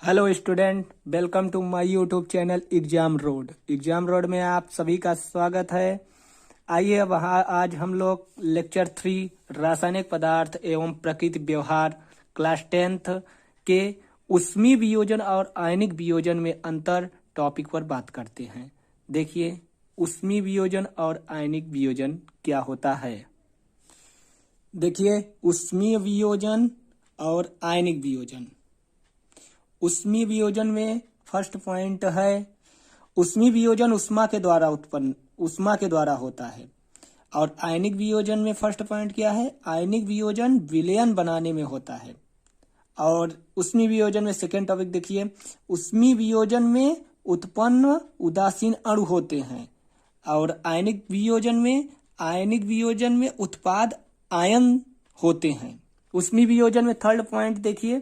Hello student, welcome to my YouTube channel exam road. Exam road में आप सभी का स्वागत है। आइए वहाँ आज हम लोग लेक्चर 3 रासायनिक पदार्थ एवं प्रकृति व्यवहार क्लास 10th के ऊष्मीय वियोजन और आयनिक वियोजन में अंतर टॉपिक पर बात करते हैं। देखिए, ऊष्मीय वियोजन और आयनिक वियोजन क्या होता है। देखिए, ऊष्मीय वियोजन और आयनिक वियोजन। ऊष्मीय वियोजन में फर्स्ट पॉइंट है, ऊष्मीय वियोजन ऊष्मा के द्वारा होता है। और आयनिक वियोजन में फर्स्ट पॉइंट क्या है, आयनिक वियोजन विलयन बनाने में होता है। और ऊष्मीय वियोजन में सेकेंड टॉपिक देखिए, ऊष्मीय वियोजन में उत्पन्न उदासीन अणु होते हैं। और आयनिक वियोजन में उत्पाद आयन होते हैं। ऊष्मीय वियोजन में थर्ड पॉइंट देखिए,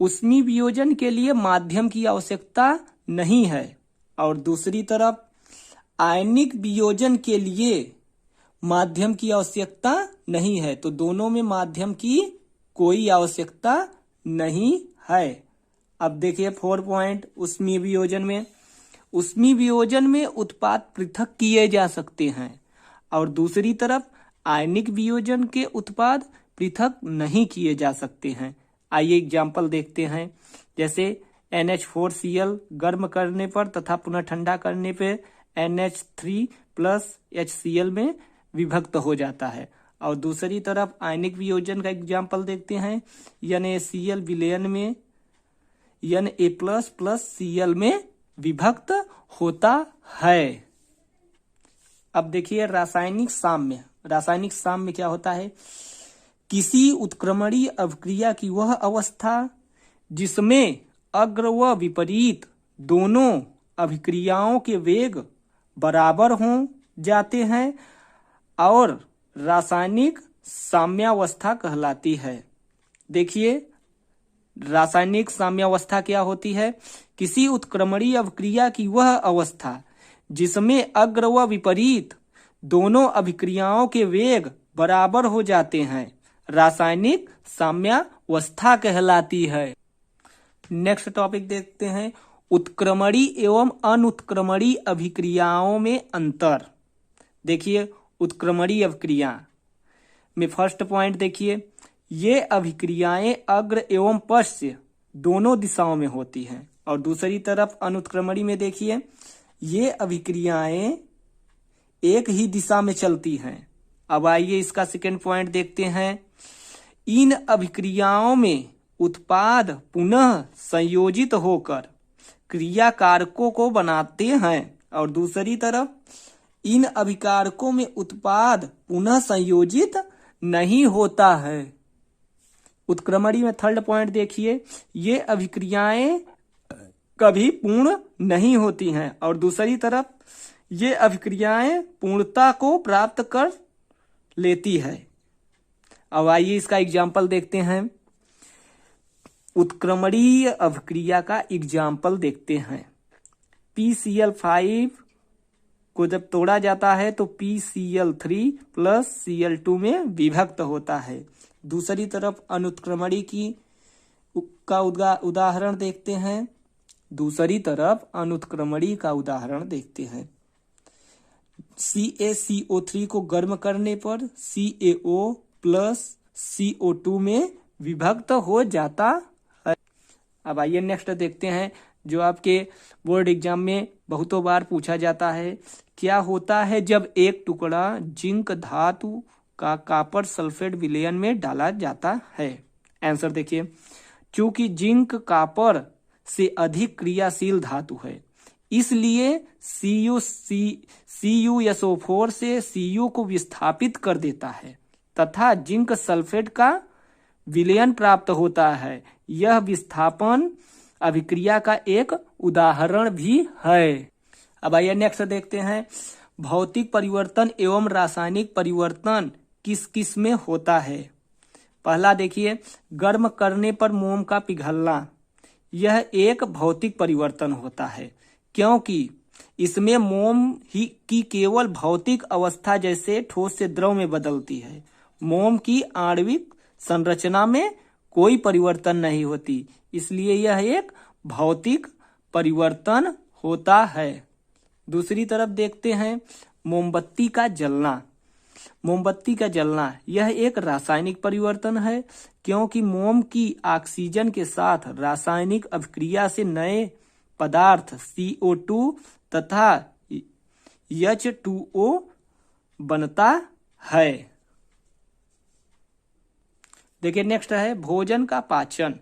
ऊष्मीय वियोजन के लिए माध्यम की आवश्यकता नहीं है। और दूसरी तरफ आयनिक वियोजन के लिए माध्यम की आवश्यकता नहीं है। तो दोनों में माध्यम की कोई आवश्यकता नहीं है। अब देखिए 4 पॉइंट ऊष्मीय वियोजन में उत्पाद पृथक किए जा सकते हैं। और दूसरी तरफ आयनिक वियोजन के उत्पाद पृथक नहीं किए जा सकते हैं। आइए एग्जाम्पल देखते हैं। जैसे NH4Cl गर्म करने पर तथा पुनः ठंडा करने पर NH3+HCl में विभक्त हो जाता है। और दूसरी तरफ आयनिक वियोजन का एग्जाम्पल देखते हैं, NaCl विलयन में Na++Cl में विभक्त होता है। अब देखिए रासायनिक साम्य क्या होता है। किसी उत्क्रमणीय अभिक्रिया की वह अवस्था जिसमें अग्र व विपरीत दोनों अभिक्रियाओं के वेग बराबर हो जाते हैं और रासायनिक साम्यावस्था कहलाती है। देखिए रासायनिक साम्यावस्था क्या होती है, किसी उत्क्रमणीय अभिक्रिया की वह अवस्था जिसमें अग्र व विपरीत दोनों अभिक्रियाओं के वेग बराबर हो जाते हैं, रासायनिक साम्यावस्था कहलाती है। नेक्स्ट टॉपिक देखते हैं, उत्क्रमणीय एवं अनुत्क्रमणीय अभिक्रियाओं में अंतर। देखिए उत्क्रमणीय अभिक्रिया में फर्स्ट पॉइंट देखिए, ये अभिक्रियाएं अग्र एवं पश्च दोनों दिशाओं में होती हैं। और दूसरी तरफ अनुत्क्रमणीय में देखिए, ये अभिक्रियाएं एक ही दिशा में चलती हैं। अब आइए इसका सेकेंड पॉइंट देखते हैं। इन अभिक्रियाओं में उत्पाद पुनः संयोजित होकर क्रिया कारकों को बनाते हैं। और दूसरी तरफ इन अभिकारकों में उत्पाद पुनः संयोजित नहीं होता है। उत्क्रमणीय में थर्ड पॉइंट देखिए, ये अभिक्रियाएं कभी पूर्ण नहीं होती हैं। और दूसरी तरफ ये अभिक्रियाएं पूर्णता को प्राप्त कर लेती है। अब आइए इसका एग्जाम्पल देखते हैं। उत्क्रमणीय अभिक्रिया का एग्जाम्पल देखते हैं। PCl5 को जब तोड़ा जाता है तो PCl3+Cl2 में विभक्त होता है। दूसरी तरफ अनुत्क्रमणीय का उदाहरण देखते हैं। CaCO3 को गर्म करने पर CaO+CO2 में विभक्त हो जाता है। अब आइए नेक्स्ट देखते हैं, जो आपके बोर्ड एग्जाम में बहुतों बार पूछा जाता है। क्या होता है जब एक टुकड़ा जिंक धातु का कॉपर सल्फेट विलयन में डाला जाता है। आंसर देखिए, चूंकि जिंक कॉपर से अधिक क्रियाशील धातु है, इसलिए CuSO4 से Cu को विस्थापित कर देता है तथा जिंक सल्फेट का विलयन प्राप्त होता है। यह विस्थापन अभिक्रिया का एक उदाहरण भी है। अब आइए नेक्स्ट देखते हैं, भौतिक परिवर्तन एवं रासायनिक परिवर्तन किस किस में होता है। पहला देखिए, गर्म करने पर मोम का पिघलना, यह एक भौतिक परिवर्तन होता है, क्योंकि इसमें मोम ही की केवल भौतिक अवस्था जैसे ठोस से द्रव में बदलती है। मोम की आणविक संरचना में कोई परिवर्तन नहीं होती, इसलिए यह एक भौतिक परिवर्तन होता है। दूसरी तरफ देखते हैं मोमबत्ती का जलना। मोमबत्ती का जलना यह एक रासायनिक परिवर्तन है, क्योंकि मोम की ऑक्सीजन के साथ रासायनिक अभिक्रिया से नए पदार्थ CO2 तथा H2O बनता है। देखिए नेक्स्ट है भोजन का पाचन।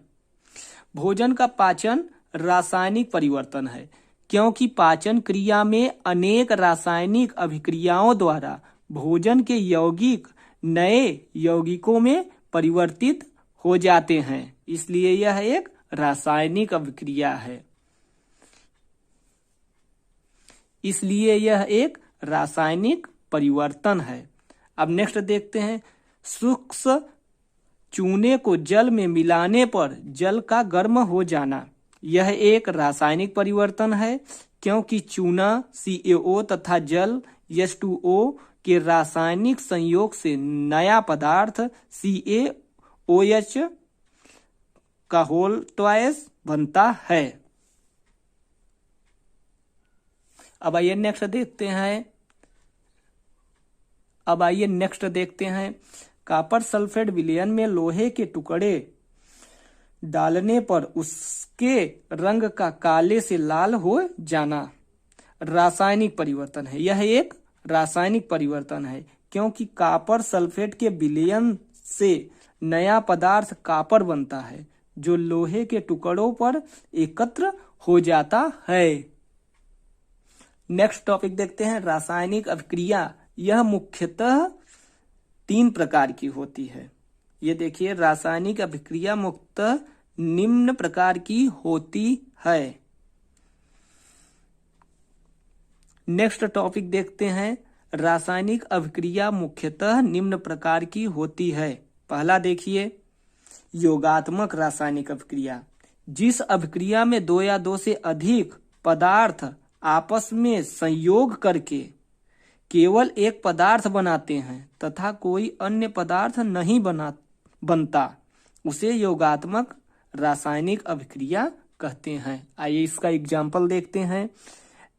भोजन का पाचन रासायनिक परिवर्तन है, क्योंकि पाचन क्रिया में अनेक रासायनिक अभिक्रियाओं द्वारा भोजन के यौगिक नए यौगिकों में परिवर्तित हो जाते हैं, इसलिए यह एक रासायनिक अभिक्रिया है। इसलिए यह एक रासायनिक परिवर्तन है। अब नेक्स्ट देखते हैं सूक्ष्म चूने को जल में मिलाने पर जल का गर्म हो जाना। यह एक रासायनिक परिवर्तन है, क्योंकि चूना CaO तथा जल H2O के रासायनिक संयोग से नया पदार्थ CaOH का होल ट्वाइस बनता है। अब आइए नेक्स्ट देखते हैं कॉपर सल्फेट विलयन में लोहे के टुकड़े डालने पर उसके रंग का काले से लाल हो जाना। रासायनिक परिवर्तन है, यह एक रासायनिक परिवर्तन है, क्योंकि कॉपर सल्फेट के विलयन से नया पदार्थ कॉपर बनता है, जो लोहे के टुकड़ों पर एकत्र हो जाता है। नेक्स्ट टॉपिक देखते हैं रासायनिक अभिक्रिया। यह मुख्यतः 3 प्रकार की होती है। ये देखिए रासायनिक अभिक्रिया मुख्यतः निम्न प्रकार की होती है। नेक्स्ट टॉपिक देखते हैं रासायनिक अभिक्रिया मुख्यतः निम्न प्रकार की होती है। पहला देखिए योगात्मक रासायनिक अभिक्रिया। जिस अभिक्रिया में 2 या 2 से अधिक पदार्थ आपस में संयोग करके केवल एक पदार्थ बनाते हैं तथा कोई अन्य पदार्थ नहीं बनता, उसे योगात्मक रासायनिक अभिक्रिया कहते हैं। आइए इसका एग्जाम्पल देखते हैं।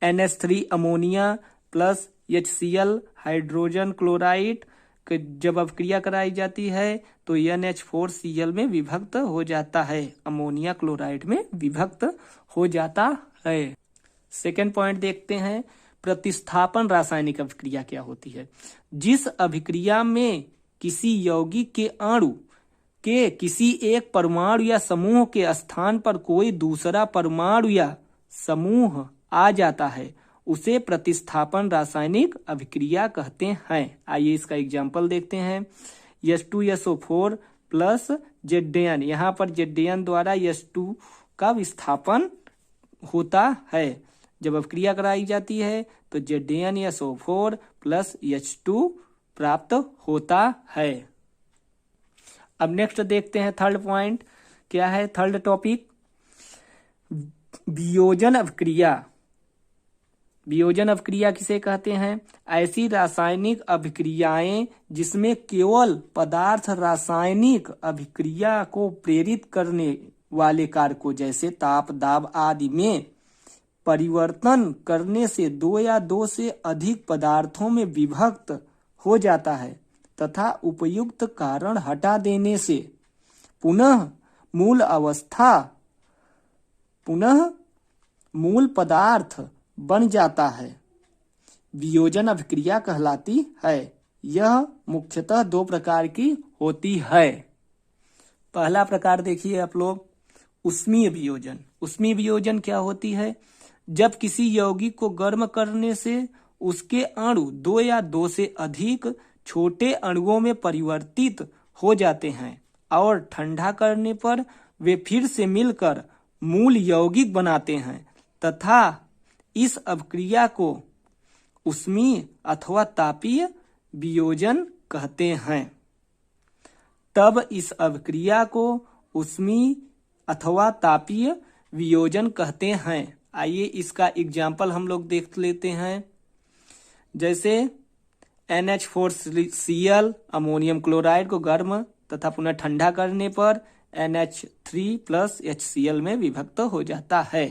NH3 ammonia plus HCl hydrogen chloride जब अभिक्रिया कराई जाती है तो NH4Cl में विभक्त हो जाता है, अमोनिया क्लोराइड में विभक्त हो जाता है। सेकेंड पॉइंट देखते हैं प्रतिस्थापन रासायनिक अभिक्रिया क्या होती है। जिस अभिक्रिया में किसी यौगिक के अणु के किसी एक परमाणु या समूह के स्थान पर कोई दूसरा परमाणु या समूह आ जाता है, उसे प्रतिस्थापन रासायनिक अभिक्रिया कहते हैं। आइए इसका एग्जाम्पल देखते हैं। H2SO4 प्लस ZN, यहाँ पर ZN द्वारा H2 का विस्थापन होता है। जब अभिक्रिया कराई जाती है तो ZnSO4 प्लस H2 प्राप्त होता है। अब नेक्स्ट देखते हैं थर्ड पॉइंट क्या है। थर्ड टॉपिक वियोजन अभिक्रिया। वियोजन अभिक्रिया किसे कहते हैं? ऐसी रासायनिक अभिक्रियाएं जिसमें केवल पदार्थ रासायनिक अभिक्रिया को प्रेरित करने वाले कारकों जैसे ताप, दाब आदि में परिवर्तन करने से 2 या 2 से अधिक पदार्थों में विभक्त हो जाता है तथा उपयुक्त कारण हटा देने से पुनः मूल पदार्थ बन जाता है, वियोजन अभिक्रिया कहलाती है। यह मुख्यतः 2 प्रकार की होती है। पहला प्रकार देखिए आप लोग, उष्मीय वियोजन। उष्मीय वियोजन क्या होती है? जब किसी यौगिक को गर्म करने से उसके अणु 2 या 2 से अधिक छोटे अणुओं में परिवर्तित हो जाते हैं और ठंडा करने पर वे फिर से मिलकर मूल यौगिक बनाते हैं तथा इस अभिक्रिया को उष्मीय अथवा तापीय वियोजन कहते हैं। तब इस अभिक्रिया को उष्मीय अथवा तापीय वियोजन कहते हैं। आइए इसका एग्जाम्पल हम लोग देख लेते हैं। जैसे NH4Cl अमोनियम क्लोराइड को गर्म तथा पुनः ठंडा करने पर NH3 प्लस HCl में विभक्त हो जाता है।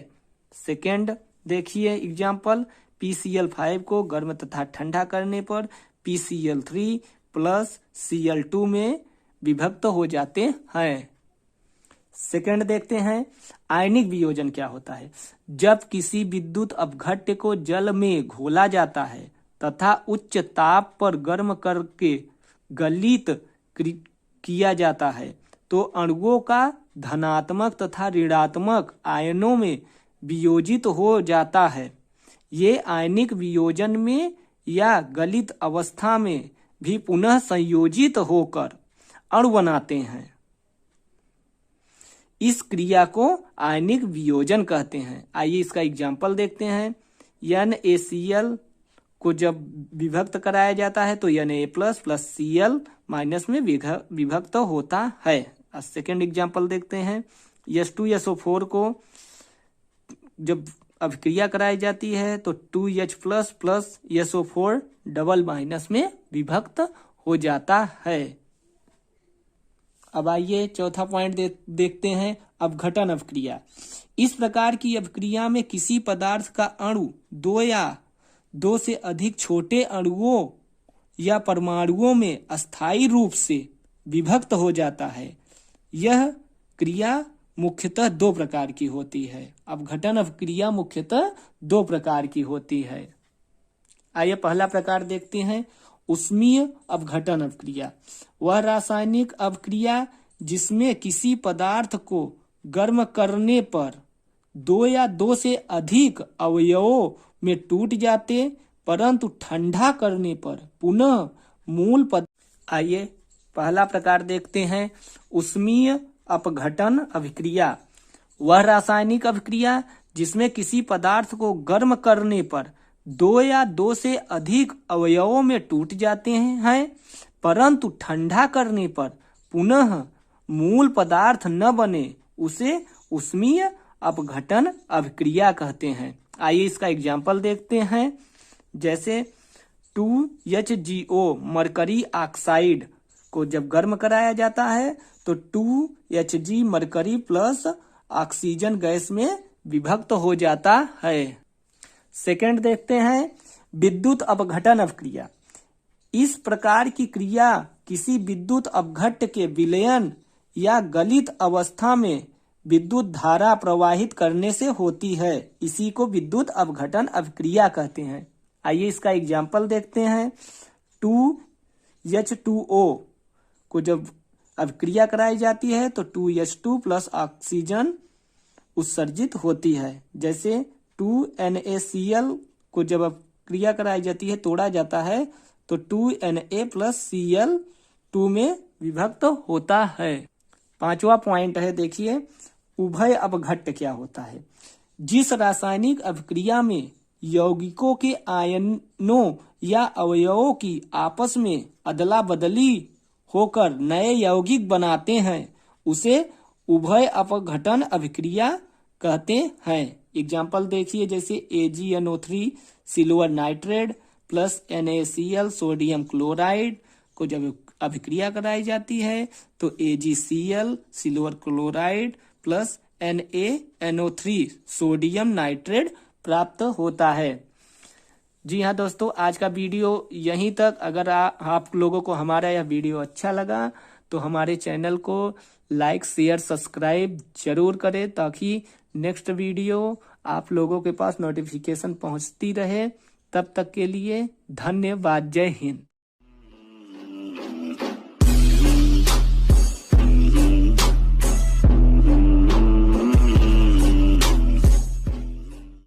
सेकेंड देखिए एग्जाम्पल, PCl5 को गर्म तथा ठंडा करने पर PCl3 प्लस Cl2 में विभक्त हो जाते हैं। सेकेंड देखते हैं आयनिक वियोजन क्या होता है। जब किसी विद्युत अपघट्य को जल में घोला जाता है तथा उच्च ताप पर गर्म करके गलित किया जाता है तो अणुओं का धनात्मक तथा ऋणात्मक आयनों में वियोजित हो जाता है। ये आयनिक वियोजन में या गलित अवस्था में भी पुनः संयोजित होकर अणु बनाते हैं। इस क्रिया को आयनिक वियोजन कहते हैं। आइए इसका एग्जाम्पल देखते हैं। NaCl को जब विभक्त कराया जाता है तो Na plus plus Cl minus में विभक्त होता है। सेकेंड एग्जाम्पल देखते हैं। H2SO4 को जब अभिक्रिया कराई जाती है तो 2H plus plus SO4 double minus में विभक्त हो जाता है। अब आइए चौथा पॉइंट देखते हैं, अपघटन अभिक्रिया। इस प्रकार की अभिक्रिया में किसी पदार्थ का अणु दो या दो से अधिक छोटे अणुओं या परमाणुओं में अस्थायी रूप से विभक्त हो जाता है। यह क्रिया मुख्यतः दो प्रकार की होती है। अपघटन अभिक्रिया मुख्यतः दो प्रकार की होती है। आइए पहला प्रकार देखते हैं, उष्मीय अपघटन अभिक्रिया। वह रासायनिक अभिक्रिया जिसमें किसी पदार्थ को गर्म करने पर दो या दो से अधिक अवयवों में टूट जाते परंतु ठंडा करने पर पुनः मूल पद। आइए पहला प्रकार देखते हैं, उष्मीय अपघटन अभिक्रिया। वह रासायनिक अभिक्रिया जिसमें किसी पदार्थ को गर्म करने पर दो या दो से अधिक अवयवों में टूट जाते हैं परंतु ठंडा करने पर पुनः मूल पदार्थ न बने, उसे उष्मीय अपघटन अभिक्रिया कहते हैं। आइए इसका एग्जाम्पल देखते हैं। जैसे 2HgO मरकरी ऑक्साइड को जब गर्म कराया जाता है तो 2Hg mercury plus oxygen gas में विभक्त हो जाता है। सेकेंड देखते हैं, विद्युत अपघटन अभिक्रिया। इस प्रकार की क्रिया किसी विद्युत अपघट्य के विलयन या गलित अवस्था में विद्युत धारा प्रवाहित करने से होती है। इसी को विद्युत अपघटन अभिक्रिया कहते हैं। आइए इसका एग्जाम्पल देखते हैं। 2H2O को जब अभिक्रिया कराई जाती है तो 2H2 प्लस ऑक्सीजन उत्सर्जित होती है। जैसे 2NaCl को जब अभिक्रिया कराई जाती है, तोड़ा जाता है तो 2Na प्लस Cl2 में विभक्त होता है। पांचवा पॉइंट है, देखिए उभय अपघट्य क्या होता है। जिस रासायनिक अभिक्रिया में यौगिकों के आयनों या अवयवों की आपस में अदला बदली होकर नए यौगिक बनाते हैं उसे उभय अपघटन अभिक्रिया कहते हैं। एग्जाम्पल देखिए, जैसे AgNO3 silver nitrate plus NaCl sodium chloride को जब अभिक्रिया कराई जाती है तो AgCl silver chloride plus NaNO3 sodium nitrate प्राप्त होता है। जी हाँ दोस्तों, आज का वीडियो यहीं तक। अगर आप लोगों को हमारा यह वीडियो अच्छा लगा तो हमारे चैनल को लाइक शेयर सब्सक्राइब जरूर करें ताकि नेक्स्ट वीडियो आप लोगों के पास नोटिफिकेशन पहुंचती रहे। तब तक के लिए धन्यवाद। जय हिंद।